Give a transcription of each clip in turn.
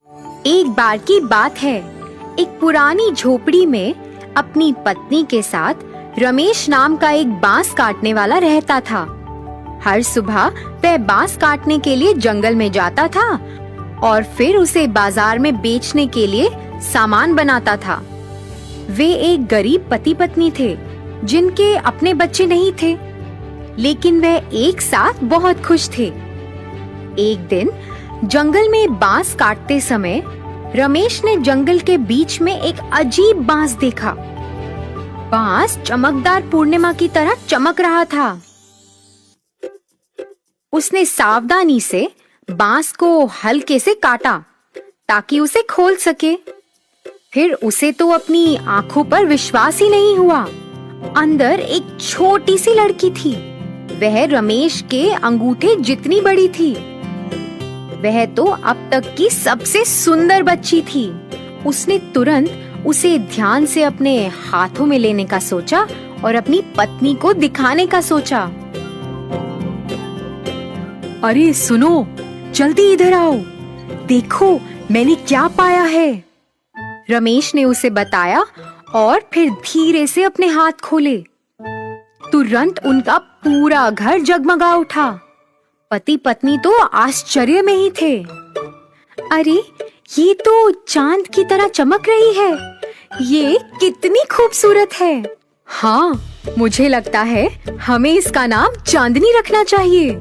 एक बार की बात है, एक पुरानी झोपड़ी में अपनी पत्नी के साथ रमेश नाम का एक बांस काटने वाला रहता था। हर सुबह वह बांस काटने के लिए जंगल में जाता था और फिर उसे बाजार में बेचने के लिए सामान बनाता था। वे एक गरीब पति पत्नी थे जिनके अपने बच्चे नहीं थे, लेकिन वह एक साथ बहुत खुश थे। एक दिन जंगल में बांस काटते समय रमेश ने जंगल के बीच में एक अजीब बांस देखा। बांस चमकदार पूर्णिमा की तरह चमक रहा था। उसने सावधानी से बांस को हल्के से काटा ताकि उसे खोल सके। फिर उसे तो अपनी आंखों पर विश्वास ही नहीं हुआ। अंदर एक छोटी सी लड़की थी। वह रमेश के अंगूठे जितनी बड़ी थी। वह तो अब तक की सबसे सुंदर बच्ची थी। उसने तुरंत उसे ध्यान से अपने हाथों में लेने का सोचा और अपनी पत्नी को दिखाने का सोचा। अरे सुनो, जल्दी इधर आओ, देखो मैंने क्या पाया है। रमेश ने उसे बताया और फिर धीरे से अपने हाथ खोले। तुरंत उनका पूरा घर जगमगा उठा। पति पत्नी तो आश्चर्य में ही थे। अरे ये तो चांद की तरह चमक रही है। ये कितनी खूबसूरत है। हाँ, मुझे लगता है हमें इसका नाम चांदनी रखना चाहिए।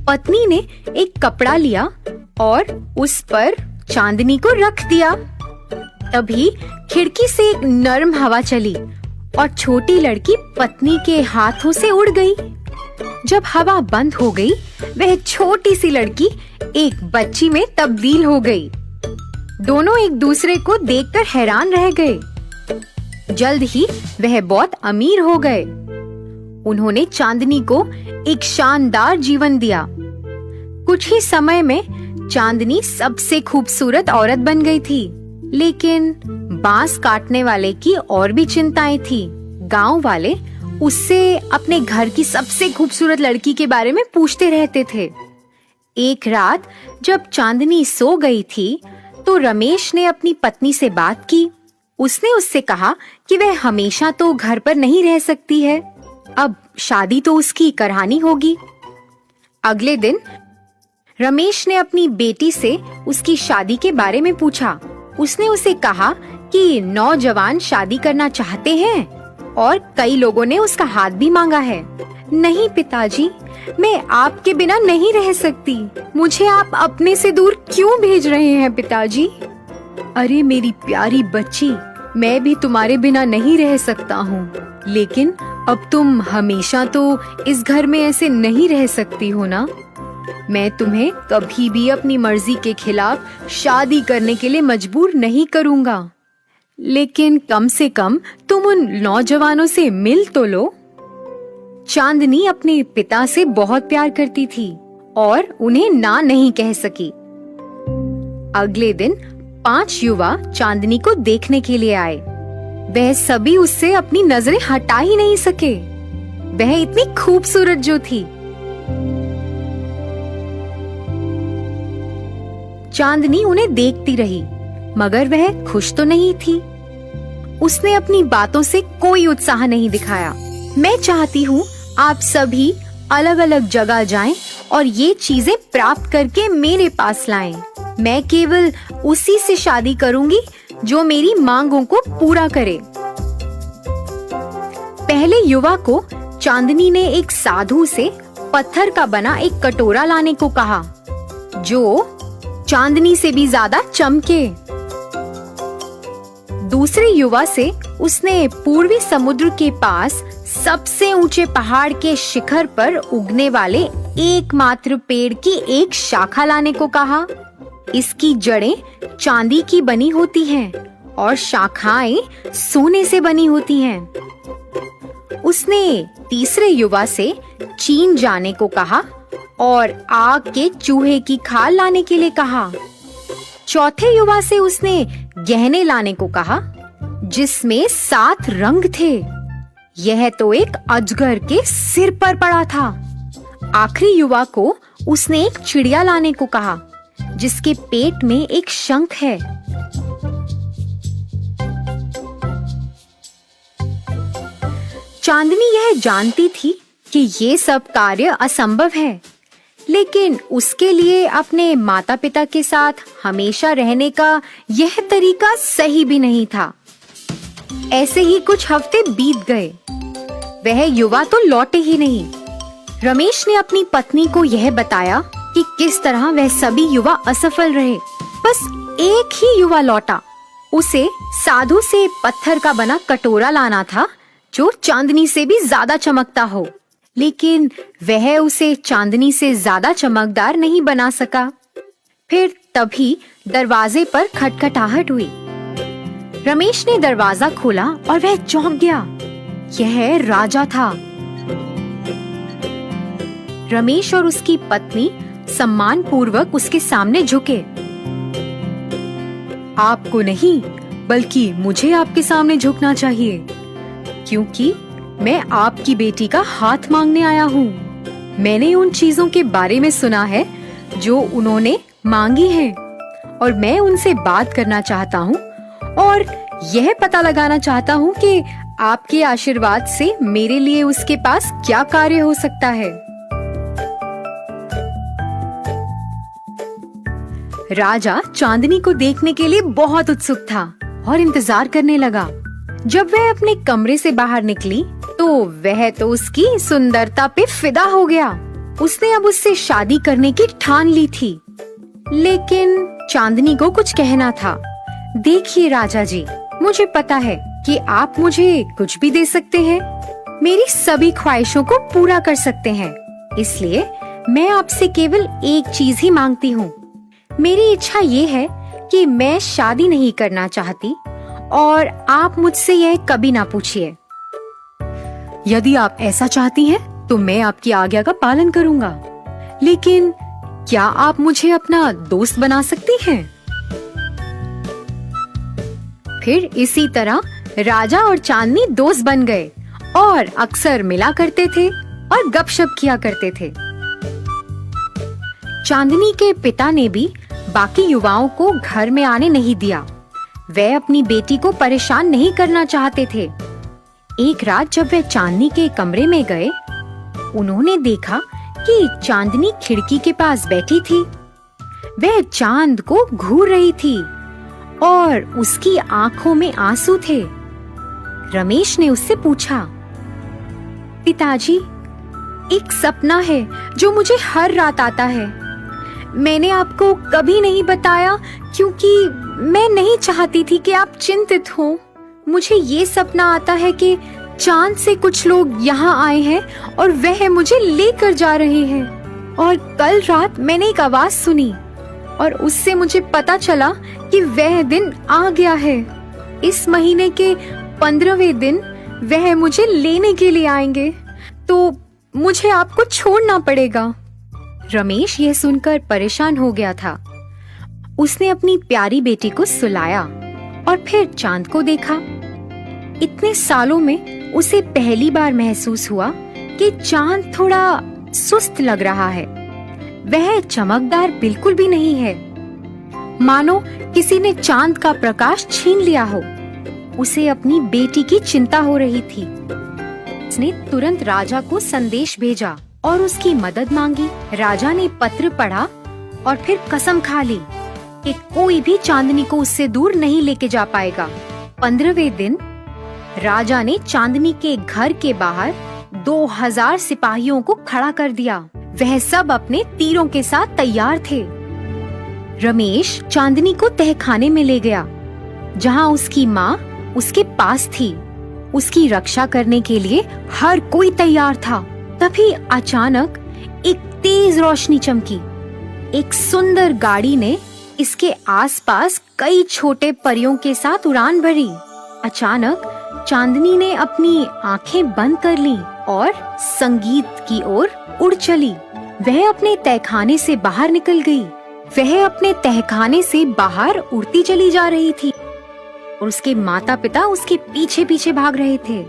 पत्नी ने एक कपड़ा लिया और उस पर चांदनी को रख दिया। तभी खिड़की से एक नरम हवा चली और छोटी लड़की पत्नी के हाथों से उड़ गई। जब हवा बंद हो गई, वह छोटी सी लड़की एक बच्ची में तब्दील हो गई। दोनों एक दूसरे को देखकर हैरान रह गए। जल्द ही वह बहुत अमीर हो गए। उन्होंने चांदनी को एक शानदार जीवन दिया। कुछ ही समय में चांदनी सबसे खूबसूरत औरत बन गई थी। लेकिन बांस काटने वाले की और भी चिंताएं थी। गांव वाले उससे अपने घर की सबसे खूबसूरत लड़की के बारे में पूछते रहते थे। एक रात जब चांदनी सो गई थी तो रमेश ने अपनी पत्नी से बात की। उसने उससे कहा कि वह हमेशा तो घर पर नहीं रह सकती है। अब शादी तो उसकी करानी होगी। अगले दिन रमेश ने अपनी बेटी से उसकी शादी के बारे में पूछा। उसने उसे कहा कि नौजवान शादी करना चाहते हैं और कई लोगों ने उसका हाथ भी मांगा है। नहीं पिताजी, मैं आपके बिना नहीं रह सकती। मुझे आप अपने से दूर क्यों भेज रहे हैं पिताजी? अरे मेरी प्यारी बच्ची, मैं भी तुम्हारे बिना नहीं रह सकता हूँ, लेकिन अब तुम हमेशा तो इस घर में ऐसे नहीं रह सकती हो ना। मैं तुम्हें कभी भी अपनी मर्जी के खिलाफ शादी करने के लिए मजबूर नहीं करूँगा, लेकिन कम से कम तुम उन नौजवानों से मिल तो लो। चांदनी अपने पिता से बहुत प्यार करती थी और उन्हें ना नहीं कह सकी। अगले दिन 5 युवा चांदनी को देखने के लिए आए। वह सभी उससे अपनी नजरें हटा ही नहीं सके। वह इतनी खूबसूरत जो थी। चांदनी उन्हें देखती रही, मगर वह खुश तो नहीं थी। उसने अपनी बातों से कोई उत्साह नहीं दिखाया। मैं चाहती हूँ आप सभी अलग अलग जगह जाएं और ये चीजें प्राप्त करके मेरे पास लाएं। मैं केवल उसी से शादी करूंगी जो मेरी मांगों को पूरा करे। पहले युवा को चांदनी ने एक साधु से पत्थर का बना एक कटोरा लाने को कहा, जो चांदनी से भी ज्यादा चमके। दूसरे युवा से उसने पूर्वी समुद्र के पास सबसे ऊंचे पहाड़ के शिखर पर उगने वाले एकमात्र पेड़ की एक शाखा लाने को कहा। इसकी जड़ें चांदी की बनी होती हैं और शाखाएं सोने से बनी होती हैं। उसने तीसरे युवा से चीन जाने को कहा और आग के चूहे की खाल लाने के लिए कहा। चौथे युवा से उसने गहने लाने को कहा जिसमें 7 रंग थे। यह तो एक अजगर के सिर पर पड़ा था। आखिरी युवा को उसने एक चिड़िया लाने को कहा जिसके पेट में एक शंख है। चांदनी यह जानती थी कि ये सब कार्य असंभव है, लेकिन उसके लिए अपने माता पिता के साथ हमेशा रहने का यह तरीका सही भी नहीं था। ऐसे ही कुछ हफ्ते बीत गए। वह युवा तो लौटे ही नहीं। रमेश ने अपनी पत्नी को यह बताया कि किस तरह वह सभी युवा असफल रहे। बस एक ही युवा लौटा। उसे साधु से पत्थर का बना कटोरा लाना था जो चांदनी से भी ज्यादा चमकता हो, लेकिन वह उसे चांदनी से ज्यादा चमकदार नहीं बना सका। फिर तभी दरवाजे पर खटखटाहट हुई। रमेश ने दरवाजा खोला और वह चौंक गया। यह राजा था। रमेश और उसकी पत्नी सम्मान पूर्वक उसके सामने झुके। आपको नहीं, बल्कि मुझे आपके सामने झुकना चाहिए, क्योंकि मैं आपकी बेटी का हाथ मांगने आया हूँ। मैंने उन चीजों के बारे में सुना है जो उन्होंने मांगी हैं, और मैं उनसे बात करना चाहता हूँ और यह पता लगाना चाहता हूँ कि आपके आशीर्वाद से मेरे लिए उसके पास क्या कार्य हो सकता है। राजा चांदनी को देखने के लिए बहुत उत्सुक था और इंतजार करने लगा। जब वह अपने कमरे से बाहर निकली तो वह तो उसकी सुंदरता पे फिदा हो गया। उसने अब उससे शादी करने की ठान ली थी, लेकिन चांदनी को कुछ कहना था। देखिए राजा जी, मुझे पता है कि आप मुझे कुछ भी दे सकते हैं, मेरी सभी ख्वाहिशों को पूरा कर सकते हैं, इसलिए मैं आपसे केवल एक चीज ही मांगती हूँ। मेरी इच्छा ये है कि मैं शादी नहीं करना चाहती और आप मुझसे यह कभी ना पूछिए। यदि आप ऐसा चाहती हैं, तो मैं आपकी आज्ञा का पालन करूंगा, लेकिन क्या आप मुझे अपना दोस्त बना सकती हैं? फिर इसी तरह राजा और चांदनी दोस्त बन गए और अक्सर मिला करते थे और गपशप किया करते थे। चांदनी के पिता ने भी बाकी युवाओं को घर में आने नहीं दिया। वे अपनी बेटी को परेशान नहीं करना चाहते थे। एक रात जब वे चांदनी के कमरे में गए, उन्होंने देखा कि चांदनी खिड़की के पास बैठी थी। वह चांद को घूर रही थी और उसकी आंखों में आंसू थे। रमेश ने उससे पूछा, पिताजी, एक सपना है जो मुझे हर रात आता है। मैंने आपको कभी नहीं बताया क्योंकि मैं नहीं चाहती थी कि आप चिंतित हो। मुझे ये सपना आता है कि चांद से कुछ लोग यहाँ आए हैं और वह मुझे लेकर जा रहे हैं। और कल रात मैंने एक आवाज सुनी और उससे मुझे पता चला कि वह दिन आ गया है। इस महीने के 15वें दिन वह मुझे लेने के लिए आएंगे, तो मुझे आपको छोड़ना पड़ेगा। रमेश यह सुनकर परेशान हो गया था। उसने अपनी प्यारी बेटी को सुलाया और फिर चांद को देखा। इतने सालों में उसे पहली बार महसूस हुआ कि चांद थोड़ा सुस्त लग रहा है। वह चमकदार बिल्कुल भी नहीं है, मानो किसी ने चांद का प्रकाश छीन लिया हो। उसे अपनी बेटी की चिंता हो रही थी। उसने तुरंत राजा को संदेश भेजा और उसकी मदद मांगी। राजा ने पत्र पढ़ा और फिर कसम खा ली कि कोई भी चांदनी को उससे दूर नहीं लेके जा पाएगा। 15वें दिन राजा ने चांदनी के घर के बाहर 2000 सिपाहियों को खड़ा कर दिया। वह सब अपने तीरों के साथ तैयार थे। रमेश चांदनी को तहखाने में ले गया, जहां उसकी माँ उसके पास थी। उसकी रक्षा करने के लिए हर कोई तैयार था। तभी अचानक एक तेज रोशनी चमकी। एक सुंदर गाड़ी ने इसके आसपास कई छोटे परियों के साथ उड़ान भरी। अचानक चांदनी ने अपनी आंखें बंद कर लीं और संगीत की ओर उड़ चली। वह अपने तहखाने से बाहर निकल गई। वह अपने तहखाने से बाहर उड़ती चली जा रही थी और उसके माता पिता उसके पीछे पीछे भाग रहे थे।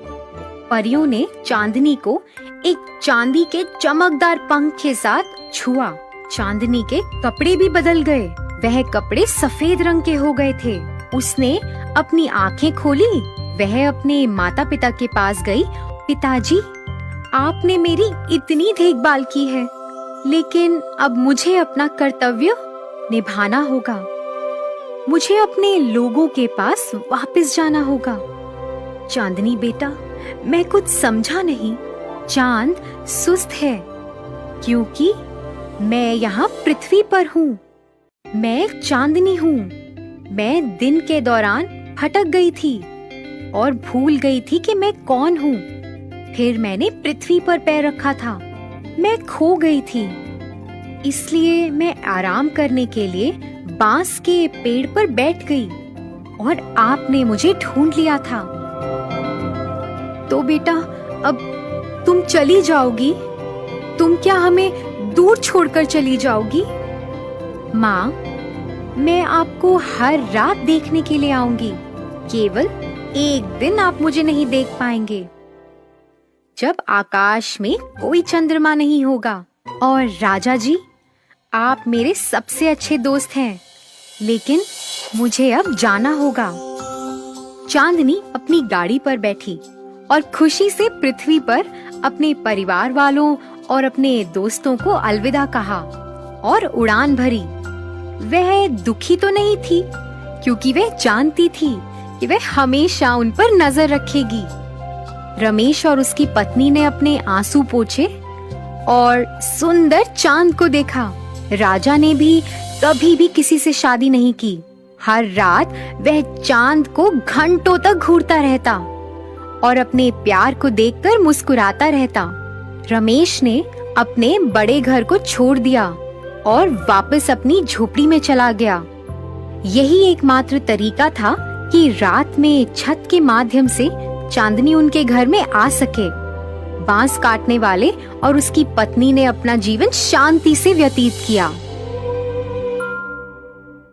परियों ने चांदनी को एक चांदी के चमकदार पंख के साथ छुआ चांदनी के कपड़े भी बदल गए। वह कपड़े सफेद रंग के हो गए थे। उसने अपनी आंखें खोली। वह अपने माता पिता के पास गई। पिताजी, आपने मेरी इतनी देखभाल की है, लेकिन अब मुझे अपना कर्तव्य निभाना होगा। मुझे अपने लोगों के पास वापस जाना होगा। चांदनी बेटा, मैं कुछ समझा नहीं। चांद सुस्त है क्योंकि मैं यहाँ पृथ्वी पर हूँ। मैं चांदनी हूँ। मैं दिन के दौरान भटक गई थी और भूल गई थी कि मैं कौन हूँ। फिर मैंने पृथ्वी पर पैर रखा था। मैं खो गई थी, इसलिए मैं आराम करने के लिए बांस के पेड़ पर बैठ गई और आपने मुझे ढूंढ लिया था। तो बेटा, अब तुम चली जाओगी? तुम क्या हमें दूर छोड़कर चली जाओगी? माँ, मैं आपको हर रात देखने के लिए आऊंगी। केवल एक दिन आप मुझे नहीं देख पाएंगे, जब आकाश में कोई चंद्रमा नहीं होगा। और राजा जी, आप मेरे सबसे अच्छे दोस्त हैं, लेकिन मुझे अब जाना होगा। चांदनी अपनी गाड़ी पर बैठी और खुशी से पृथ्वी पर अपने परिवार वालों और अपने दोस्तों को अलविदा कहा और उड़ान भरी। वह दुखी तो नहीं थी, क्योंकि वह जानती थी कि वह हमेशा उन पर नजर रखेगी। रमेश और उसकी पत्नी ने अपने आंसू पोंछे और सुंदर चांद को देखा। राजा ने भी कभी भी किसी से शादी नहीं की। हर रात वह चांद को घंटों तक घूरता रहता और अपने प्यार को देखकर मुस्कुराता रहता। रमेश ने अपने बड़े घर को छोड़ दिया और वापस अपनी झोपड़ी में चला गया। यही एकमात्र तरीका था कि रात में छत के माध्यम से चांदनी उनके घर में आ सके। बांस काटने वाले और उसकी पत्नी ने अपना जीवन शांति से व्यतीत किया।